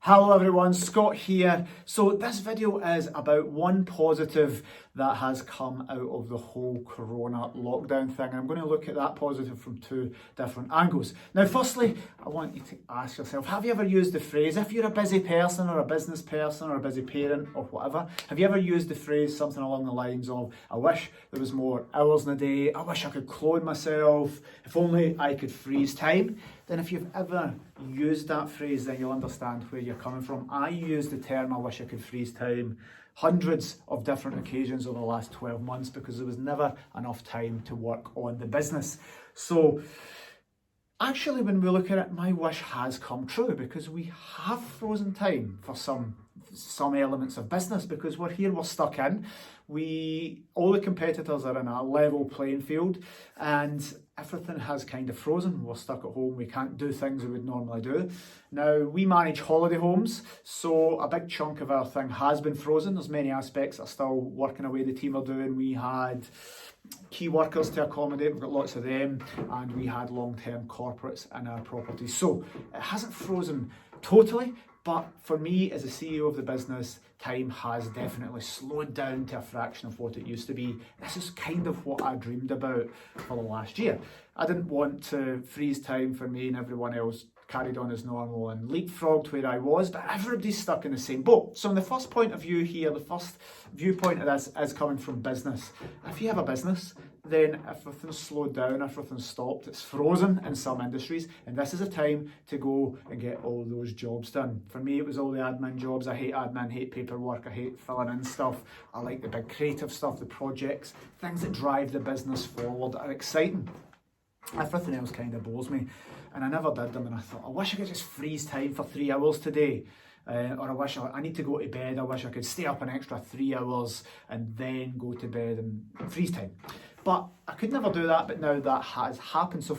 Hello everyone, Scott here. So this video is about one positive that has come out of the whole Corona lockdown thing. And I'm going to look at that positive from two different angles. Now, firstly, I want you to ask yourself, have you ever used the phrase, if you're a busy person or a business person or a busy parent or whatever, have you ever used the phrase something along the lines of, I wish there was more hours in a day, I wish I could clone myself, if only I could freeze time? Then if you've ever used that phrase, then you'll understand where you're coming from. I use the term, I wish I could freeze time, hundreds of different occasions over the last 12 months because there was never enough time to work on the business. So actually, when we look at it, my wish has come true because we have frozen time for some elements of business because we're here, we're stuck in. All the competitors are in a level playing field and everything has kind of frozen. We're stuck at home, we can't do things we would normally do. Now, we manage holiday homes, so a big chunk of our thing has been frozen. There's many aspects that are still working away, the team are doing. We had key workers to accommodate, we've got lots of them, and we had long-term corporates in our properties. So it hasn't frozen totally, but for me as the CEO of the business, time has definitely slowed down to a fraction of what it used to be. This is kind of what I dreamed about for the last year. I didn't want to freeze time for me and everyone else carried on as normal and leapfrogged where I was, but everybody's stuck in the same boat. So in the first point of view here, the first viewpoint of this is coming from business. If you have a business, then everything's slowed down, everything's stopped, it's frozen in some industries, and this is a time to go and get all those jobs done. For me, it was all the admin jobs. I hate admin, hate paperwork, I hate filling in stuff. I like the big creative stuff, the projects, things that drive the business forward are exciting. Everything else kind of bores me, and I never did them, and I thought, I wish I could just freeze time for 3 hours today. Or I wish I need to go to bed, I wish I could stay up an extra 3 hours and then go to bed and freeze time. But I could never do that, but now that has happened. So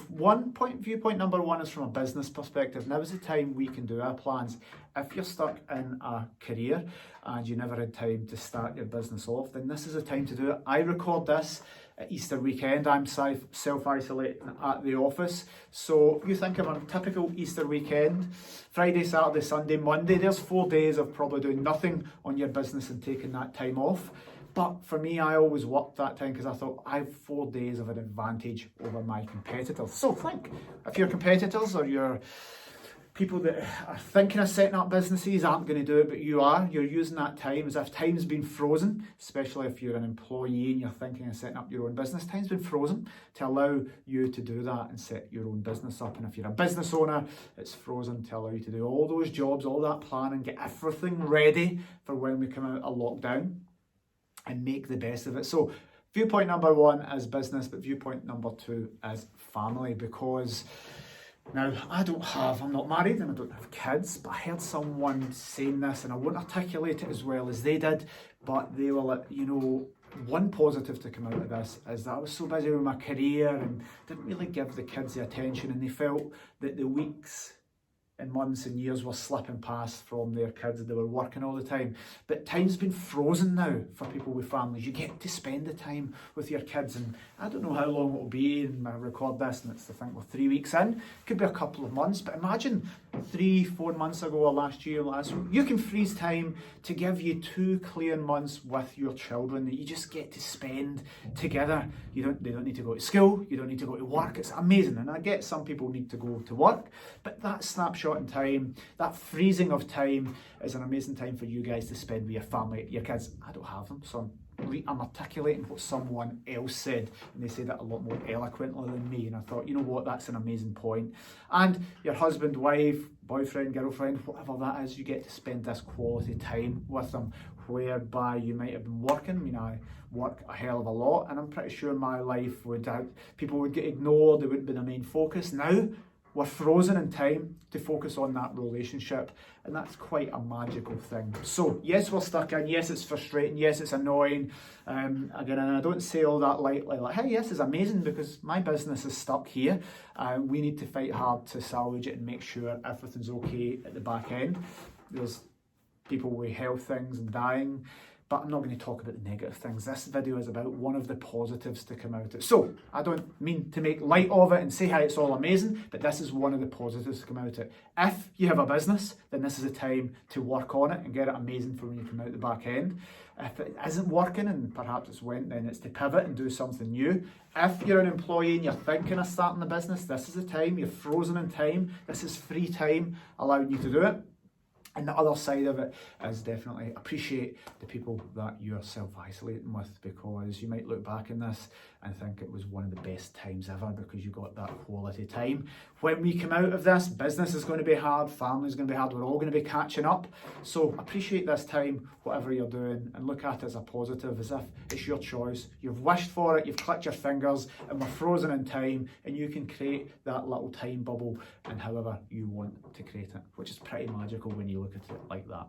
viewpoint number one is from a business perspective. Now is the time we can do our plans. If you're stuck in a career and you never had time to start your business off, then this is the time to do it. I record this at Easter weekend. I'm self-isolating at the office. So you think of a typical Easter weekend, Friday, Saturday, Sunday, Monday, there's 4 days of probably doing nothing on your business and taking that time off. But for me, I always worked that time because I thought I have 4 days of an advantage over my competitors. So think, if your competitors or your people that are thinking of setting up businesses aren't going to do it, but you're using that time as if time's been frozen, especially if you're an employee and you're thinking of setting up your own business. Time's been frozen to allow you to do that and set your own business up. And if you're a business owner, it's frozen to allow you to do all those jobs, all that planning, get everything ready for when we come out of lockdown and make the best of it. So viewpoint number one is business, but viewpoint number two is family, because now I'm not married and I don't have kids, but I heard someone saying this, and I won't articulate it as well as they did, but they were like, one positive to come out of this is that I was so busy with my career and didn't really give the kids the attention, and they felt that the weeks and months and years were slipping past from their kids and they were working all the time. But time's been frozen now for people with families. You get to spend the time with your kids, and I don't know how long it'll be, and I record this and I think we're 3 weeks in, could be a couple of months, but imagine 3-4 months ago or last year, you can freeze time to give you 2 clear months with your children that you just get to spend together. They don't need to go to school, you don't need to go to work. It's amazing, and I get some people need to go to work, but that snapshot in time, that freezing of time is an amazing time for you guys to spend with your family, your kids. I don't have them, so I'm articulating what someone else said, and they said it a lot more eloquently than me, and I thought, you know what, that's an amazing point. And your husband, wife, boyfriend, girlfriend, whatever that is, you get to spend this quality time with them, whereby you might have been working. I work a hell of a lot, and I'm pretty sure my life people would get ignored, they wouldn't be the main focus. Now we're frozen in time to focus on that relationship, and that's quite a magical thing. So yes, we're stuck in, yes, it's frustrating, yes, it's annoying, again, and I don't say all that lightly, like, hey, yes, it's amazing because my business is stuck here. We need to fight hard to salvage it and make sure everything's okay at the back end. There's people with health things and dying, but I'm not going to talk about the negative things. This video is about one of the positives to come out of it. So I don't mean to make light of it and say how it's all amazing, but this is one of the positives to come out of it. If you have a business, then this is a time to work on it and get it amazing for when you come out the back end. If it isn't working and perhaps it's went, then it's to pivot and do something new. If you're an employee and you're thinking of starting a business, this is the time. You're frozen in time. This is free time allowing you to do it. And the other side of it is definitely appreciate the people that you're self-isolating with, because you might look back in this and think it was one of the best times ever because you got that quality time. When we come out of this, business is going to be hard, family is going to be hard, we're all going to be catching up. So appreciate this time, whatever you're doing, and look at it as a positive, as if it's your choice. You've wished for it, you've clicked your fingers, and we're frozen in time, and you can create that little time bubble and however you want to create it, which is pretty magical when you look at it like that.